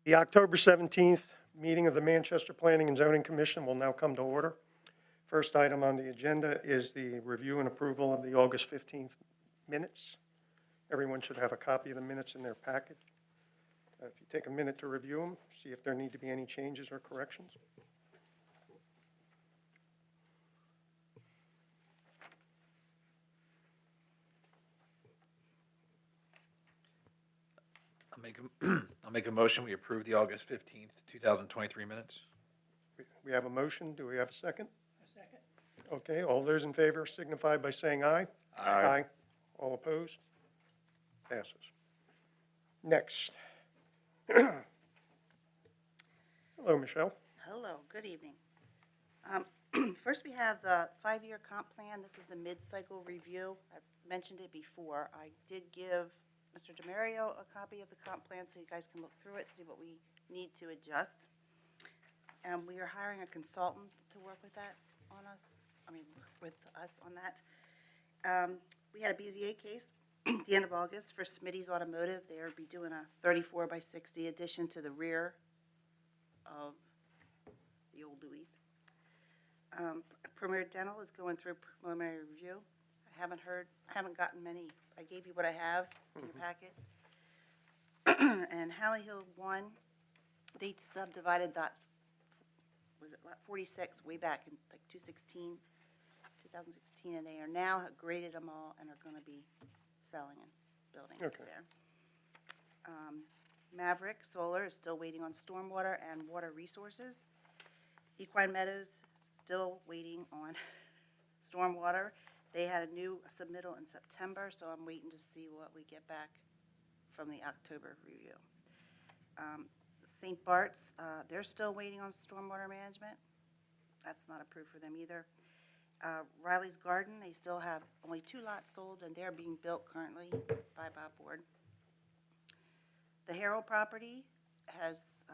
The October 17th meeting of the Manchester Planning and Zoning Commission will now come to order. First item on the agenda is the review and approval of the August 15th minutes. Everyone should have a copy of the minutes in their packet. If you take a minute to review them, see if there need to be any changes or corrections. I'll make a motion. We approve the August 15th, 2023 minutes. We have a motion. Do we have a second? A second. Okay, all those in favor signify by saying aye. Aye. All opposed? Passes. Next. Hello, Michelle. Hello, good evening. First, we have the 5-year comp plan. This is the mid-cycle review. I've mentioned it before. I did give Mr. DeMario a copy of the comp plan so you guys can look through it, see what we need to adjust. And we are hiring a consultant to work with that with us on that. We had a BZA case at the end of August for Smitty's Automotive. They'll be doing a 34 by 60 addition to the rear of the old Louis. Premier Dental is going through preliminary review. I haven't gotten many. I gave you what I have in your packets. And Halley Hill 1, they subdivided lot 46 way back in like 2016, and they are now graded them all and are going to be selling and building there. Maverick Solar is still waiting on stormwater and water resources. Equine Meadows still waiting on stormwater. They had a new submittal in September, so I'm waiting to see what we get back from the October review. St. Bart's, they're still waiting on stormwater management. That's not approved for them either. Riley's Garden, they still have only 2 lots sold, and they're being built currently by Bob Ward. The Carroll property has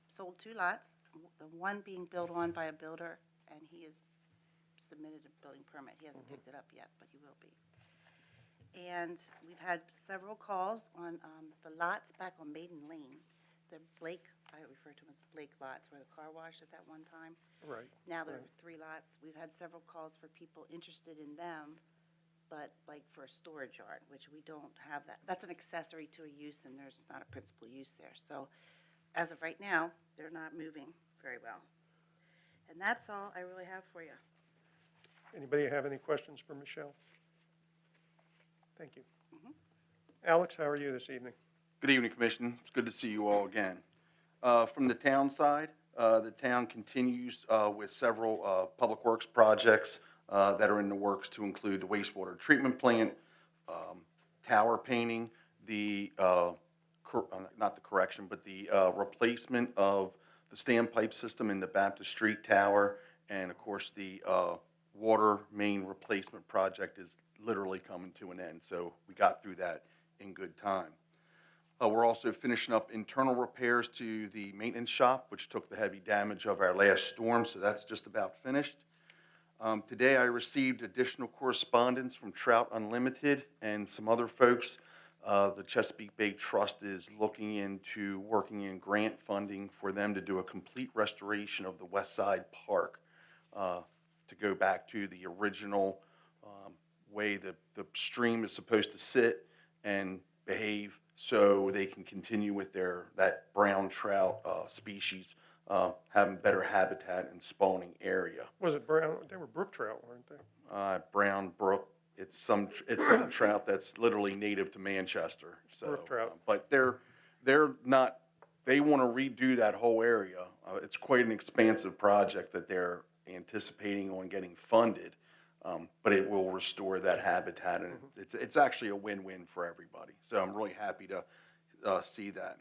sold 2 lots, the one being built on by a builder, and he has submitted a building permit. He hasn't picked it up yet, but he will be. And we've had several calls on the lots back on Maiden Lane. The Blake, I refer to them as Blake lots, where the car wash at that one time. Right. Now there are 3 lots. We've had several calls for people interested in them, but like for a storage yard, which we don't have that. That's an accessory to a use, and there's not a principal use there. So as of right now, they're not moving very well. And that's all I really have for you. Anybody have any questions for Michelle? Thank you. Alex, how are you this evening? Good evening, Commission. It's good to see you all again. From the town side, the town continues with several public works projects that are in the works, to include the wastewater treatment plant, tower painting, not the correction, but the replacement of the standpipe system in the Baptist Street Tower, and of course the water main replacement project is literally coming to an end. So we got through that in good time. We're also finishing up internal repairs to the maintenance shop, which took the heavy damage of our last storm, so that's just about finished. Today I received additional correspondence from Trout Unlimited and some other folks. The Chesapeake Bay Trust is looking into working in grant funding for them to do a complete restoration of the West Side Park, to go back to the original way the stream is supposed to sit and behave, so they can continue with that brown trout species having better habitat and spawning area. Was it brown? They were brook trout, weren't they? Brown brook. It's some trout that's literally native to Manchester. So, Brook trout. But they're not. They want to redo that whole area. It's quite an expansive project that they're anticipating on getting funded. But it will restore that habitat, and it's actually a win-win for everybody. So I'm really happy to see that.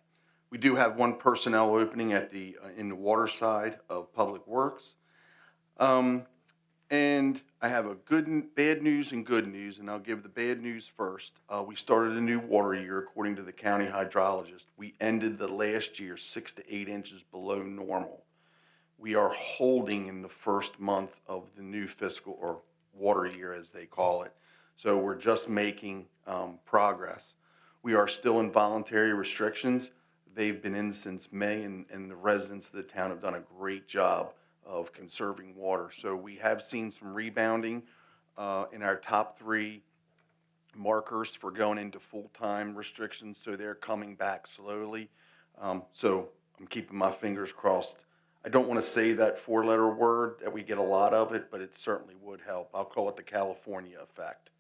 We do have one personnel opening at in the water side of Public Works, and I have bad news and good news, and I'll give the bad news first. We started a new water year according to the county hydrologist. We ended the last year 6 to 8 inches below normal. We are holding in the first month of the new fiscal or water year, as they call it. So we're just making progress. We are still in voluntary restrictions. They've been in since May, and the residents of the town have done a great job of conserving water. So we have seen some rebounding in our top three markers for going into full-time restrictions, so they're coming back slowly. So I'm keeping my fingers crossed. I don't want to say that four-letter word, that we get a lot of it, but it certainly would help. I'll call it the California effect,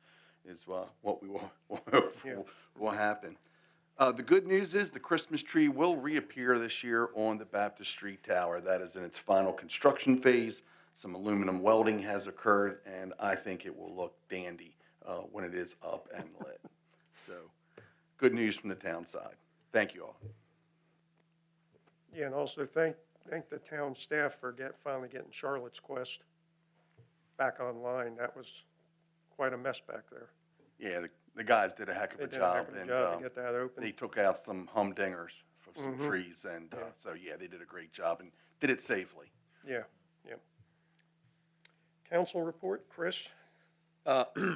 is what we will happen. The good news is the Christmas tree will reappear this year on the Baptist Street Tower. That is in its final construction phase. Some aluminum welding has occurred, and I think it will look dandy when it is up and lit. So, good news from the town side. Thank you all. Yeah, and also thank the town staff for finally getting Charlotte's Quest back online. That was quite a mess back there. Yeah, the guys did a heck of They a did a job. heck of a and, job to get that open. They took out some humdingers for some trees, and so, yeah, they did a great job and did it safely. Yeah, yeah. Council report, Chris?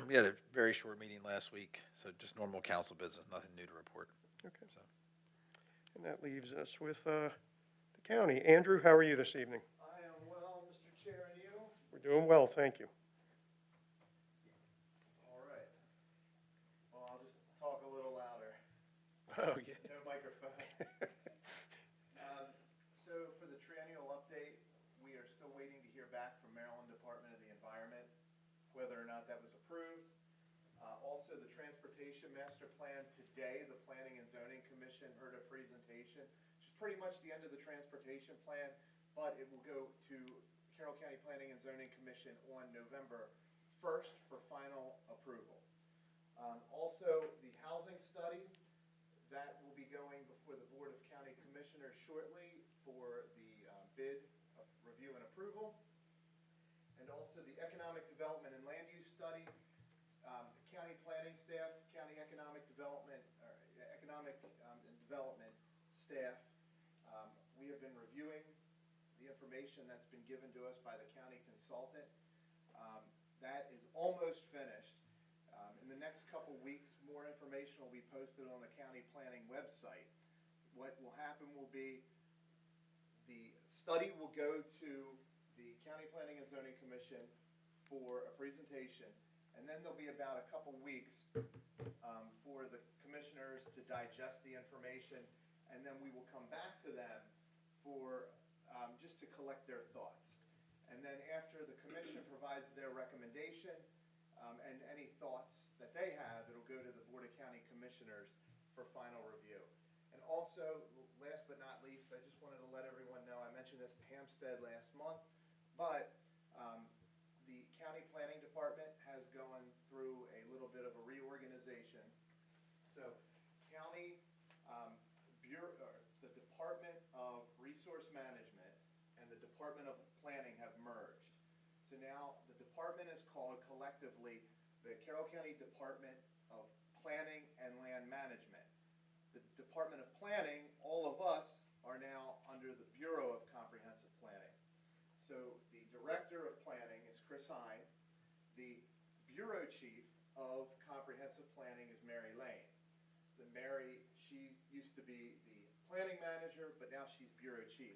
We had a very short meeting last week, so just normal council business, nothing new to report. Okay. So, And that leaves us with the county. Andrew, how are you this evening? I am well, Mr. Chair, and you? We're doing well, thank you. All right. Well, I'll just talk a little louder. Oh, yeah. No microphone. So for the triennial update, we are still waiting to hear back from Maryland Department of the Environment, whether or not that was approved. Also, the Transportation Master Plan today, the Planning and Zoning Commission heard a presentation, which is pretty much the end of the Transportation Plan, but it will go to Carroll County Planning and Zoning Commission on November 1st for final approval. Also, the housing study, that will be going before the Board of County Commissioners shortly for the bid review and approval. And also the Economic Development and Land Use Study, the county planning staff, county economic development, and development staff, we have been reviewing the information that's been given to us by the county consultant. That is almost finished. In the next couple weeks, more information will be posted on the county planning website. What will happen will be the study will go to the County Planning and Zoning Commission for a presentation, and then there'll be about a couple weeks for the commissioners to digest the information, and then we will come back to them for just to collect their thoughts. And then after the commission provides their recommendation and any thoughts that they have, it'll go to the Board of County Commissioners for final review. And also, last but not least, I just wanted to let everyone know, I mentioned this to Hampstead last month, but the County Planning Department has gone through a little bit of a reorganization. So County the Department of Resource Management and the Department of Planning have merged. So now the department is called collectively the Carroll County Department of Planning and Land Management. The Department of Planning, all of us are now under the Bureau of Comprehensive Planning. So the Director of Planning is Chris Hine. The Bureau Chief of Comprehensive Planning is Mary Lane. So Mary, she used to be the planning manager, but now she's Bureau Chief.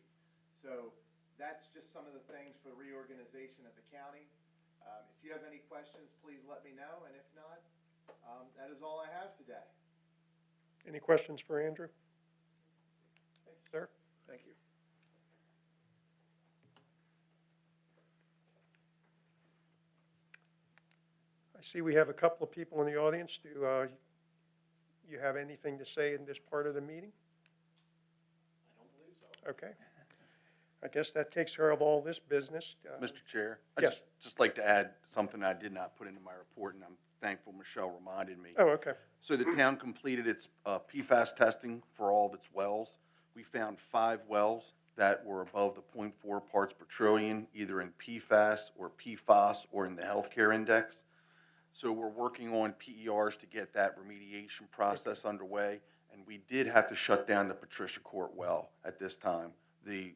So that's just some of the things for reorganization at the county. If you have any questions, please let me know, and if not, that is all I have today. Any questions for Andrew? Thank you, sir. Thank you. I see we have a couple of people in the audience. Do you have anything to say in this part of the meeting? I don't believe so. Okay. I guess that takes care of all this business. Mr. Chair, I'd Yes. just like to add something I did not put into my report, and I'm thankful Michelle reminded me. Oh, okay. So the town completed its PFAS testing for all of its wells. We found 5 wells that were above the 0.4 parts per trillion, either in PFAS or PFOS or in the healthcare index. So we're working on PERs to get that remediation process underway, and we did have to shut down the Patricia Court well at this time. The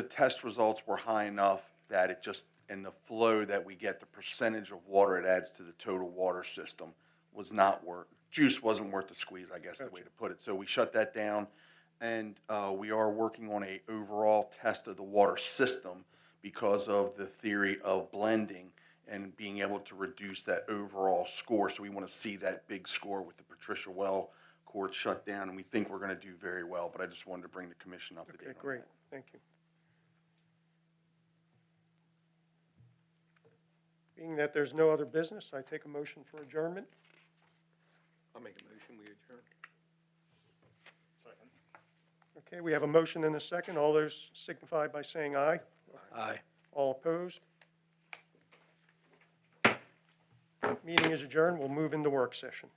test results were high enough that it just, and the flow that we get, the percentage of water it adds to the total water system was not juice wasn't worth the squeeze, I guess, the way to put it. So we shut that down, and we are working on a overall test of the water system because of the theory of blending and being able to reduce that overall score. So we want to see that big score with the Patricia Well court shut down, and we think we're going to do very well. But I just wanted to bring the commission up to date Okay, on great, that. thank you. Being that there's no other business, I take a motion for adjournment. I'll make a motion, we adjourn. Okay, we have a motion and a second. All those signify by saying aye. Aye. All opposed? Meeting is adjourned. We'll move into work session.